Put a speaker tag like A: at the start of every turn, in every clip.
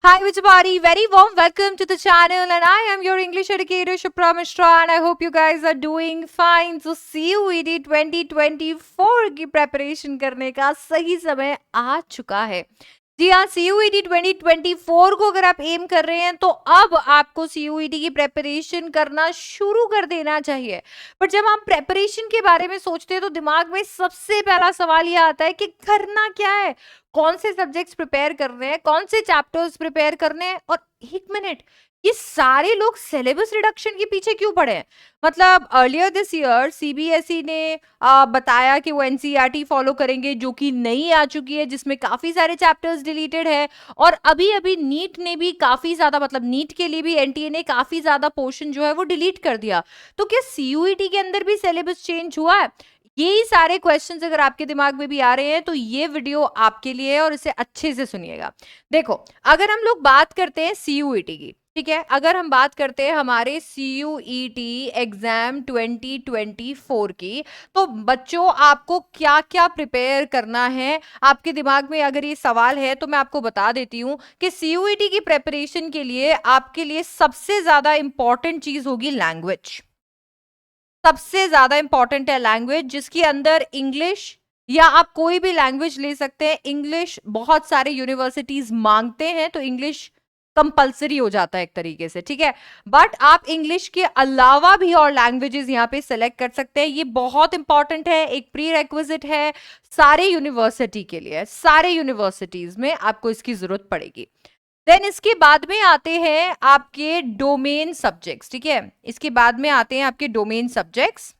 A: Hi everybody, very warm welcome to the channel and I am your English educator Shipra Mishra and I hope you guys are doing fine. So CUET 2024 की preparation करने का सही समय आ चुका है। जी हाँ, CUET 2024 को अगर आप एम कर रहे हैं तो अब आपको CUET की प्रेपरेशन करना शुरू कर देना चाहिए। पर जब हम प्रेपरेशन के बारे में सोचते हैं तो दिमाग में सबसे पहला सवाल ये आता है कि करना क्या है, कौन से सब्जेक्ट्स प्रिपेयर करने हैं, कौन से चैप्टर्स प्रिपेयर करने हैं। और एक मिनट, ये सारे लोग सिलेबस रिडक्शन के पीछे क्यों पड़े हैं? मतलब अर्लियर दिस ईयर सीबीएसई ने बताया कि वो एनसीईआरटी फॉलो करेंगे जो कि नई आ चुकी है, जिसमें काफी सारे चैप्टर्स डिलीटेड है। और अभी अभी नीट ने भी काफी ज्यादा, मतलब नीट के लिए भी एनटीए ने काफी ज्यादा पोर्शन जो है वो डिलीट कर दिया। तो क्या सीयूईटी के अंदर भी सिलेबस चेंज हुआ है? यही सारे क्वेश्चंस अगर आपके दिमाग में भी आ रहे हैं तो ये वीडियो आपके लिए है और इसे अच्छे से सुनिएगा। देखो, अगर हम लोग बात करते हैं सीयूईटी की, ठीक है, अगर हम बात करते हैं हमारे सीयूईटी एग्जाम 2024 की, तो बच्चों आपको क्या क्या प्रिपेयर करना है? आपके दिमाग में अगर ये सवाल है तो मैं आपको बता देती हूँ कि सीयूईटी की प्रिपरेशन के लिए आपके लिए सबसे ज्यादा इंपॉर्टेंट चीज होगी लैंग्वेज। सबसे ज्यादा इंपॉर्टेंट है लैंग्वेज, जिसके अंदर इंग्लिश या आप कोई भी लैंग्वेज ले सकते हैं। इंग्लिश बहुत सारे यूनिवर्सिटीज मांगते हैं तो इंग्लिश कंपलसरी हो जाता है एक तरीके से, ठीक है। बट आप इंग्लिश के अलावा भी और लैंग्वेजेस यहाँ पे सेलेक्ट कर सकते हैं। ये बहुत इंपॉर्टेंट है, एक प्री रेक्विजिट है सारे यूनिवर्सिटी के लिए। सारे यूनिवर्सिटीज में आपको इसकी जरूरत पड़ेगी। देन इसके बाद में आते हैं आपके डोमेन सब्जेक्ट्स, ठीक है। इसके बाद में आते हैं आपके डोमेन सब्जेक्ट्स।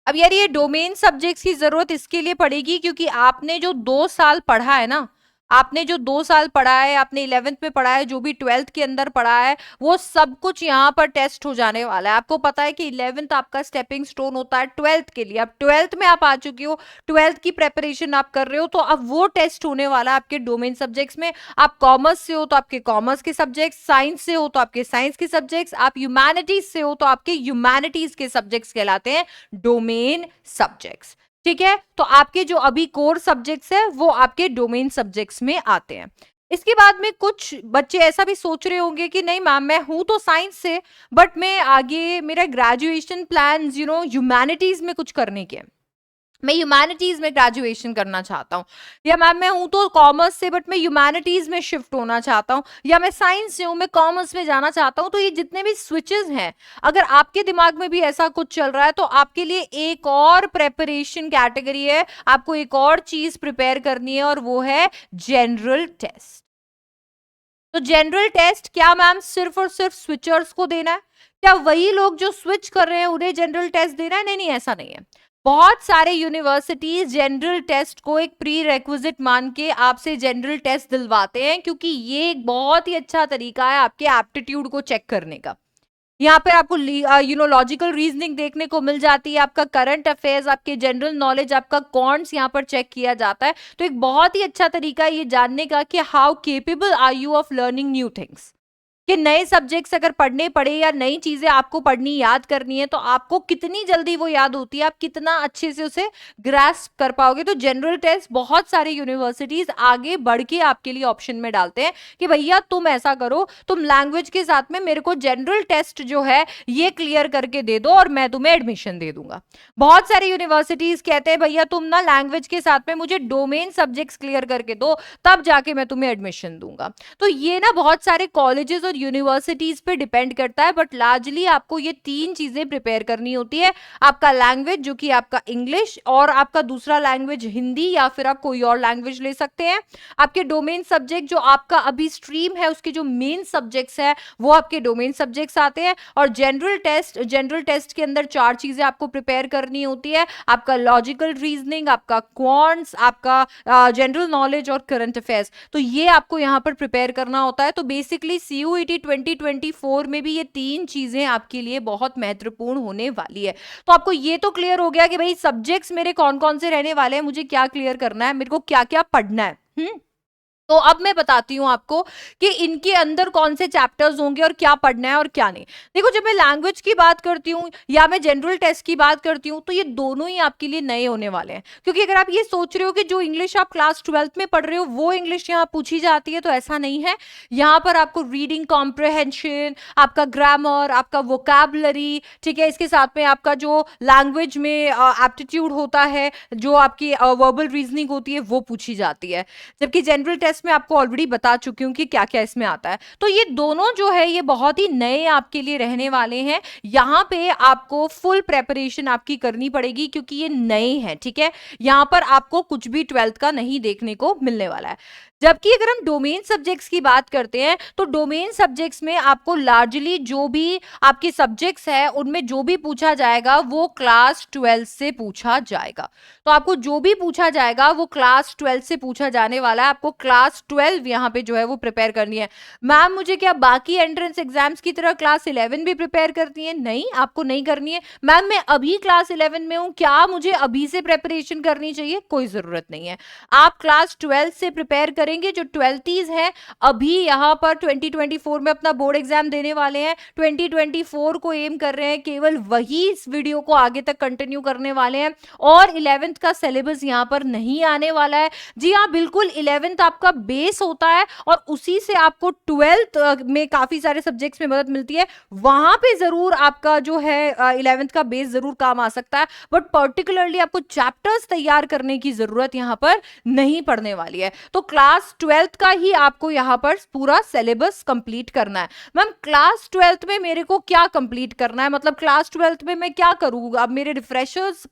A: अब यार ये डोमेन सब्जेक्ट्स की जरूरत इसके लिए पड़ेगी क्योंकि आपने जो 2 साल पढ़ा है ना, आपने जो 2 साल पढ़ा है, आपने 11th में पढ़ा है, जो भी 12th के अंदर पढ़ा है, वो सब कुछ यहाँ पर टेस्ट हो जाने वाला है। आपको पता है कि 11th आपका स्टेपिंग स्टोन होता है 12th के लिए। अब 12th में आप आ चुके हो, 12th की प्रेपरेशन आप कर रहे हो, तो अब वो टेस्ट होने वाला है आपके डोमेन सब्जेक्ट्स में। आप कॉमर्स से हो तो आपके कॉमर्स के सब्जेक्ट्स, साइंस से हो तो आपके साइंस के सब्जेक्ट्स, आप ह्यूमैनिटीज से हो तो आपके ह्यूमैनिटीज के सब्जेक्ट्स कहलाते हैं डोमेन सब्जेक्ट्स, ठीक है। तो आपके जो अभी कोर सब्जेक्ट्स है वो आपके डोमेन सब्जेक्ट्स में आते हैं। इसके बाद में कुछ बच्चे ऐसा भी सोच रहे होंगे कि नहीं मैम, मैं हूं तो साइंस से, बट मैं आगे मेरा ग्रेजुएशन प्लान ह्यूमैनिटीज में कुछ करने के, मैं ह्यूमैनिटीज में ग्रेजुएशन करना चाहता हूँ। या मैम मैं हूं तो कॉमर्स से बट मैं ह्यूमैनिटीज में शिफ्ट होना चाहता हूँ, या मैं साइंस से हूं मैं कॉमर्स में जाना चाहता हूँ। तो ये जितने भी स्विचेस हैं, अगर आपके दिमाग में भी ऐसा कुछ चल रहा है तो आपके लिए एक और प्रेपरेशन कैटेगरी है, आपको एक और चीज प्रिपेयर करनी है और वो है जनरल टेस्ट। तो जनरल टेस्ट क्या मैम सिर्फ और सिर्फ स्विचर्स को देना है? क्या वही लोग जो स्विच कर रहे हैं उन्हें जनरल टेस्ट देना है? नहीं नहीं, ऐसा नहीं है। बहुत सारे यूनिवर्सिटीज जनरल टेस्ट को एक प्री रेक्विजिट मान के आपसे जनरल टेस्ट दिलवाते हैं, क्योंकि ये एक बहुत ही अच्छा तरीका है आपके एप्टीट्यूड को चेक करने का। यहाँ पर आपको लॉजिकल रीजनिंग देखने को मिल जाती है, आपका करंट अफेयर्स, आपके जनरल नॉलेज, आपका कॉन्ट्स यहाँ पर चेक किया जाता है। तो एक बहुत ही अच्छा तरीका है ये जानने का कि how capable are you of learning new things, कि नए सब्जेक्ट्स अगर पढ़ने पड़े या नई चीजें आपको पढ़नी याद करनी है तो आपको कितनी जल्दी वो याद होती है, आप कितना अच्छे से उसे ग्रास्प कर पाओगे। तो जनरल टेस्ट बहुत सारे यूनिवर्सिटीज आगे बढ़ के आपके लिए ऑप्शन में डालते हैं कि भैया तुम ऐसा करो, तुम लैंग्वेज के साथ में मेरे को जनरल टेस्ट जो है ये क्लियर करके दे दो और मैं तुम्हें एडमिशन दे दूंगा। बहुत सारे यूनिवर्सिटीज कहते हैं भैया तुम ना लैंग्वेज के साथ में मुझे डोमेन सब्जेक्ट्स क्लियर करके दो, तब जाके मैं तुम्हें एडमिशन दूंगा। तो ये ना बहुत सारे कॉलेजेस और यूनिवर्सिटीज पे डिपेंड करता है, बट लार्जली आपको ये 3 चीजें प्रिपेयर करनी होती है। आपका लैंग्वेज जो कि आपका इंग्लिश, और आपका दूसरा लैंग्वेज हिंदी या फिर आप कोई और लैंग्वेज ले सकते हैं। आपके डोमेन सब्जेक्ट जो आपका अभी स्ट्रीम है उसके जो मेन सब्जेक्ट्स है वो आपके डोमेन सब्जेक्ट्स आते हैं। और जनरल टेस्ट के अंदर 4 चीजें आपको प्रिपेयर करनी होती है, आपका लॉजिकल रीजनिंग, आपका क्वांट्स, आपका जनरल नॉलेज और करंट अफेयर्स। तो ये आपको यहाँ पर प्रिपेयर करना होता है। तो बेसिकली सीयूईटी 2024 में भी ये 3 चीजें आपके लिए बहुत महत्वपूर्ण होने वाली है। तो आपको ये तो क्लियर हो गया कि भाई सब्जेक्ट्स मेरे कौन कौन से रहने वाले हैं, मुझे क्या क्लियर करना है, मेरे को क्या क्या पढ़ना है। तो अब मैं बताती हूँ आपको कि इनके अंदर कौन से चैप्टर्स होंगे और क्या पढ़ना है और क्या नहीं। देखो, जब मैं लैंग्वेज की बात करती हूँ या मैं जनरल टेस्ट की बात करती हूँ, तो ये दोनों ही आपके लिए नए होने वाले हैं। क्योंकि अगर आप ये सोच रहे हो कि जो इंग्लिश आप क्लास 12th में पढ़ रहे हो वो इंग्लिश यहाँ पूछी जाती है, तो ऐसा नहीं है। यहाँ पर आपको रीडिंग कॉम्प्रहेंशन, आपका ग्रामर, आपका वोकैबुलरी, ठीक है, इसके साथ में आपका जो लैंग्वेज में एप्टीट्यूड होता है, जो आपकी वर्बल रीजनिंग होती है, वो पूछी जाती है। जबकि जनरल टेस्ट में आपको ऑलरेडी बता चुकी हूँ कि क्या क्या इसमें आता है। तो ये दोनों जो है ये बहुत ही नए आपके लिए रहने वाले हैं। यहाँ पे आपको फुल प्रेपरेशन आपकी करनी पड़ेगी क्योंकि ये नए हैं, ठीक है। यहाँ पर आपको कुछ भी 12th का नहीं देखने को मिलने वाला है। जबकि अगर हम डोमेन सब्जेक्ट्स की बात करते हैं, तो डोमेन सब्जेक्ट्स में आपको लार्जली जो भी आपके सब्जेक्ट्स हैं उनमें जो भी पूछा जाएगा वो क्लास 12 से पूछा जाएगा। तो आपको जो भी पूछा जाएगा वो क्लास 12 से पूछा जाने वाला है। आपको क्लास 12 यहाँ पे जो है वो प्रिपेयर करनी है। मैम, मुझे क्या बाकी एंट्रेंस एग्जाम्स की तरह क्लास 11 भी प्रिपेयर करती है? नहीं, आपको नहीं करनी है। मैम, मैं अभी क्लास 11 में हूँ, क्या मुझे अभी से प्रेपरेशन करनी चाहिए? कोई जरूरत नहीं है। आप क्लास 12 से प्रिपेयर करेंगे। जो 12th है अभी यहाँ पर 2024 में अपना बोर्ड एग्जाम देने वाले हैं, 2024 को एम कर रहे हैं, केवल वही इस वीडियो को आगे तक कंटिन्यू करने वाले हैं। और 11th का सिलेबस यहाँ पर नहीं आने वाला है। जी हाँ, बिल्कुल, 11th आपका बेस होता है और उसी से आपको 12th में काफी सारे सब्जेक्ट्स में मदद मिलती है। वहां पे जरूर आपका जो है 11th का बेस जरूर काम आ सकता है, बट पर्टिकुलरली आपको चैप्टर्स तैयार करने की जरूरत यहाँ पर नहीं पड़ने वाली है। तो क्लास 12th का ही आपको यहाँ पर पूरा सिलेबस कंप्लीट करना है। मैम, क्लास 12th में मेरे को क्या कंप्लीट करना है? मतलब क्लास 12th में मैं क्या करूँ? अब मेरे रिफ्रेशर्स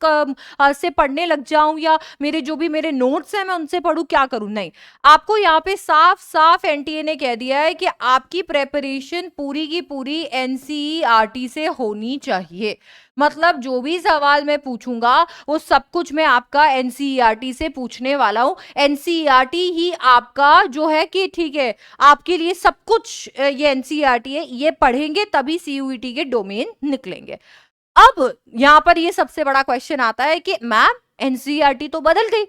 A: से पढ़ने लग जाऊं या मेरे जो भी मेरे नोट्स हैं मैं उनसे पढ़ूं? क्या करूं? नहीं, आपको यहाँ पे साफ साफ एनटीए ने कह दिया है कि आपकी प्रेपरेशन पूरी की पूरी एनसीईआरटी से होनी चाहिए। मतलब जो भी सवाल मैं पूछूंगा वो सब कुछ मैं आपका एनसीईआरटी से पूछने वाला हूं। एनसीईआरटी ही आपका जो है कि ठीक है, आपके लिए सब कुछ ये एनसीईआरटी है, ये पढ़ेंगे तभी सीयूईटी के डोमेन निकलेंगे। अब यहां पर ये सबसे बड़ा क्वेश्चन आता है कि मैम, एनसीईआरटी तो बदल गई,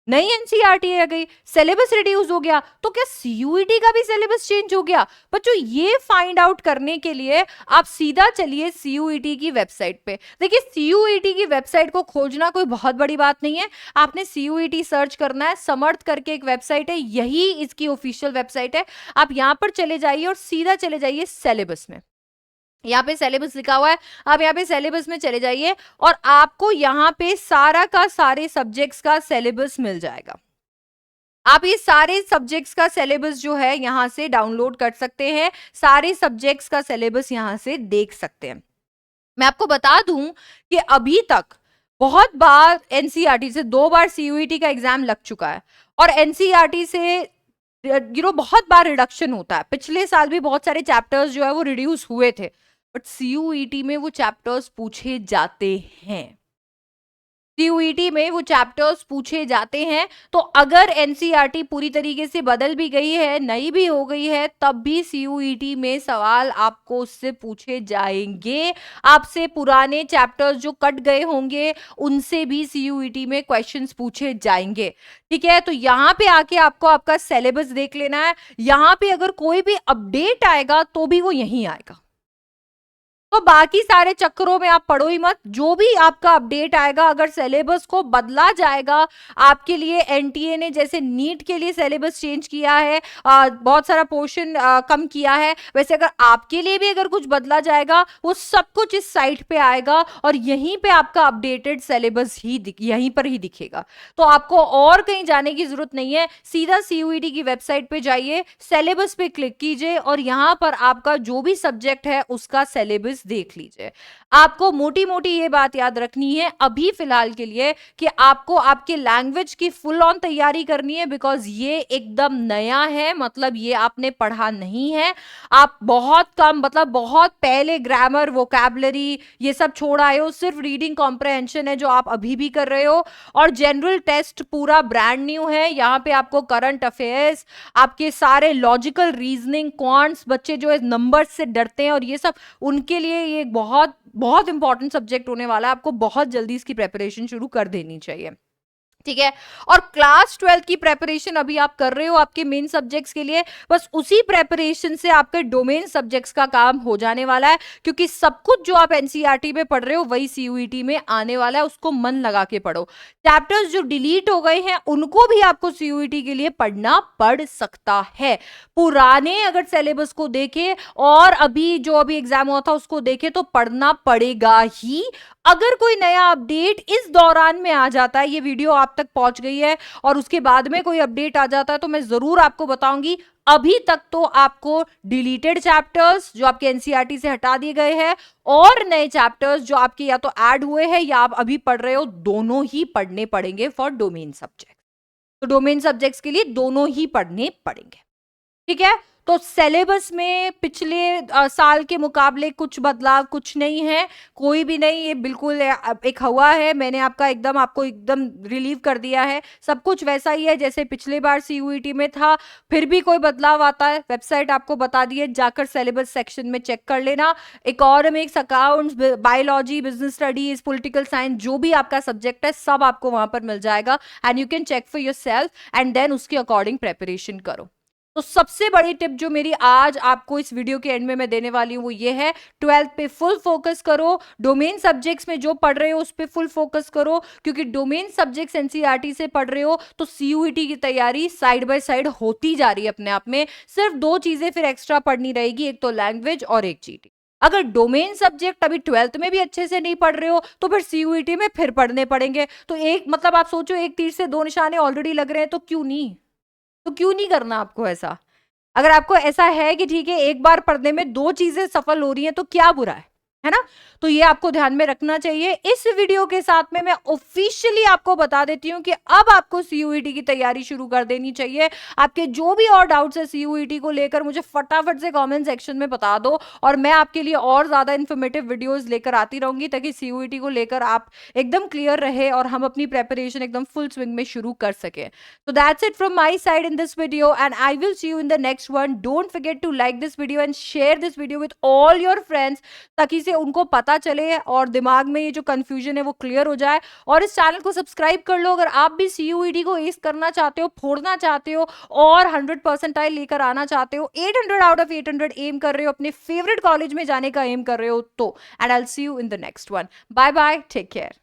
A: नई एनसीईआरटी आ गई, सिलेबस रिड्यूस हो गया, तो क्या सीयूईटी का भी सिलेबस चेंज हो गया? बच्चों, ये फाइंड आउट करने के लिए आप सीधा चलिए सीयूईटी की वेबसाइट पे। देखिए, सीयूईटी की वेबसाइट को खोजना कोई बहुत बड़ी बात नहीं है। आपने सीयूईटी सर्च करना है, समर्थ करके एक वेबसाइट है, यही इसकी ऑफिशियल वेबसाइट है। आप यहां पर चले जाइए और सीधा चले जाइए सिलेबस में। यहाँ पे सिलेबस लिखा हुआ है, आप यहाँ पे सिलेबस में चले जाइए और आपको यहाँ पे सारा का सारे सब्जेक्ट्स का सिलेबस मिल जाएगा। आप ये सारे सब्जेक्ट्स का सिलेबस जो है यहाँ से डाउनलोड कर सकते हैं, सारे सब्जेक्ट्स का सिलेबस यहाँ से देख सकते हैं। मैं आपको बता दूं कि अभी तक बहुत बार एनसीईआरटी से 2 बार सीयूईटी का एग्जाम लग चुका है और एनसीईआरटी से बहुत बार रिडक्शन होता है। पिछले साल भी बहुत सारे चैप्टर्स जो है वो रिड्यूस हुए थे, बट सीयूईटी में वो चैप्टर्स पूछे जाते हैं। सीयूईटी में वो चैप्टर्स पूछे जाते हैं। तो अगर एनसीईआरटी पूरी तरीके से बदल भी गई है, नई भी हो गई है, तब भी सीयूईटी में सवाल आपको उससे पूछे जाएंगे। आपसे पुराने चैप्टर्स जो कट गए होंगे उनसे भी सीयूईटी में क्वेश्चंस पूछे जाएंगे। ठीक है, तो यहाँ पे आके आपको आपका सिलेबस देख लेना है। यहाँ पे अगर कोई भी अपडेट आएगा तो भी वो यहीं आएगा। तो बाकी सारे चक्करों में आप पढ़ो ही मत। जो भी आपका अपडेट आएगा, अगर सिलेबस को बदला जाएगा आपके लिए, एनटीए ने जैसे नीट के लिए सिलेबस चेंज किया है, बहुत सारा पोर्शन कम किया है, वैसे अगर आपके लिए भी अगर कुछ बदला जाएगा वो सब कुछ इस साइट पे आएगा और यहीं पे आपका अपडेटेड सिलेबस ही यहीं पर ही दिखेगा। तो आपको और कहीं जाने की जरूरत नहीं है, सीधा सीयूईटी की वेबसाइट पे जाइए, सिलेबस पे क्लिक कीजिए और यहाँ पर आपका जो भी सब्जेक्ट है उसका सिलेबस देख लीजिए। आपको मोटी मोटी ये बात याद रखनी है अभी फिलहाल के लिए कि आपको आपके लैंग्वेज की फुल ऑन तैयारी करनी है, बिकॉज ये एकदम नया है। मतलब ये आपने पढ़ा नहीं है, आप बहुत कम, मतलब बहुत पहले ग्रामर, वोकैबुलरी ये सब छोड़ आए हो, सिर्फ रीडिंग कॉम्प्रहेंशन है जो आप अभी भी कर रहे हो। और जनरल टेस्ट पूरा ब्रांड न्यू है। यहाँ पे आपको करंट अफेयर्स, आपके सारे लॉजिकल रीजनिंग, क्वांट्स, बच्चे जो है नंबर से डरते हैं और ये सब, उनके लिए ये बहुत बहुत इंपॉर्टेंट सब्जेक्ट होने वाला है। आपको बहुत जल्दी इसकी प्रेपरेशन शुरू कर देनी चाहिए। ठीक है। और क्लास 12 की प्रेपरेशन अभी आप कर रहे हो आपके मेन सब्जेक्ट्स के लिए, बस उसी प्रेपरेशन से आपके डोमेन सब्जेक्ट्स का काम हो जाने वाला है, क्योंकि सब कुछ जो आप एनसीईआरटी में पढ़ रहे हो वही सीयूईटी में आने वाला है, उसको मन लगा के पढ़ो। चैप्टर्स जो डिलीट हो गए हैं उनको भी आपको सीयूईटी के लिए पढ़ना पड़ सकता है। पुराने अगर सिलेबस को देखे और अभी जो अभी एग्जाम हुआ था उसको देखे तो पढ़ना पड़ेगा ही। अगर कोई नया अपडेट इस दौरान में आ जाता है, ये वीडियो आप तक पहुंच गई है और उसके बाद में कोई अपडेट आ जाता है तो मैं जरूर आपको बताऊंगी। अभी तक तो आपको डिलीटेड चैप्टर्स जो आपके एनसीईआरटी से हटा दिए गए हैं और नए चैप्टर्स जो आपके या तो ऐड हुए हैं या आप अभी पढ़ रहे हो, दोनों ही पढ़ने पड़ेंगे फॉर डोमेन सब्जेक्ट। तो डोमेन सब्जेक्ट्स के लिए दोनों ही पढ़ने पड़ेंगे, ठीक है। तो सिलेबस में पिछले साल के मुकाबले कुछ बदलाव कुछ नहीं है, कोई भी नहीं, ये बिल्कुल एक हवा है। मैंने आपको एकदम रिलीव कर दिया है, सब कुछ वैसा ही है जैसे पिछले बार सीयूईटी में था। फिर भी कोई बदलाव आता है, वेबसाइट आपको बता दी है, जाकर सिलेबस सेक्शन में चेक कर लेना। Economics, accounts, biology, business studies, political science, जो भी आपका सब्जेक्ट है सब आपको वहां पर मिल जाएगा and you can check for yourself and then उसके अकॉर्डिंग प्रेपरेशन करो। तो सबसे बड़ी टिप जो मेरी आज आपको इस वीडियो के एंड में मैं देने वाली हूं वो ये है, 12th पे फुल फोकस करो। डोमेन सब्जेक्ट्स में जो पढ़ रहे हो उस पे फुल फोकस करो, क्योंकि डोमेन सब्जेक्ट्स एनसीईआरटी से पढ़ रहे हो तो सीयूईटी की तैयारी साइड बाय साइड होती जा रही है अपने आप में। सिर्फ दो चीजें फिर एक्स्ट्रा पढ़नी रहेगी, एक तो लैंग्वेज और एक जीडी। अगर डोमेन सब्जेक्ट अभी 12th में भी अच्छे से नहीं पढ़ रहे हो तो फिर सीयूईटी में फिर पढ़ने पड़ेंगे। तो एक मतलब आप सोचो, एक तीर से दो निशाने ऑलरेडी लग रहे हैं, तो क्यों नहीं करना आपको ऐसा। अगर आपको ऐसा है कि ठीक है एक बार पढ़ने में दो चीजें सफल हो रही हैं तो क्या बुरा है ना। तो ये आपको ध्यान में रखना चाहिए। इस वीडियो के साथ में मैं ऑफिशियली आपको बता देती हूं कि अब आपको सीयूईटी की तैयारी शुरू कर देनी चाहिए। आपके जो भी और डाउट्स है सीयूईटी को लेकर मुझे फटाफट से कमेंट सेक्शन में बता दो और मैं आपके लिए और ज्यादा इन्फॉर्मेटिव वीडियोस लेकर आती रहूंगी, ताकि सीयूईटी को लेकर आप एकदम क्लियर रहे और हम अपनी प्रेपरेशन एकदम फुल स्विंग में शुरू कर सके। So that's it from my side in this video and I will see you in the next one. Don't forget to like this video and share this video with all your friends, ताकि से उनको पता चले और दिमाग में ये जो कंफ्यूजन है वो क्लियर हो जाए। और इस चैनल को सब्सक्राइब कर लो अगर आप भी सीयूईटी को एस करना चाहते हो, फोड़ना चाहते हो और 100% लेकर आना चाहते हो, 800 आउट ऑफ 800 एम कर रहे हो, अपने फेवरेट कॉलेज में जाने का एम कर रहे हो तो। And I will see you in the next one. Bye bye, take care.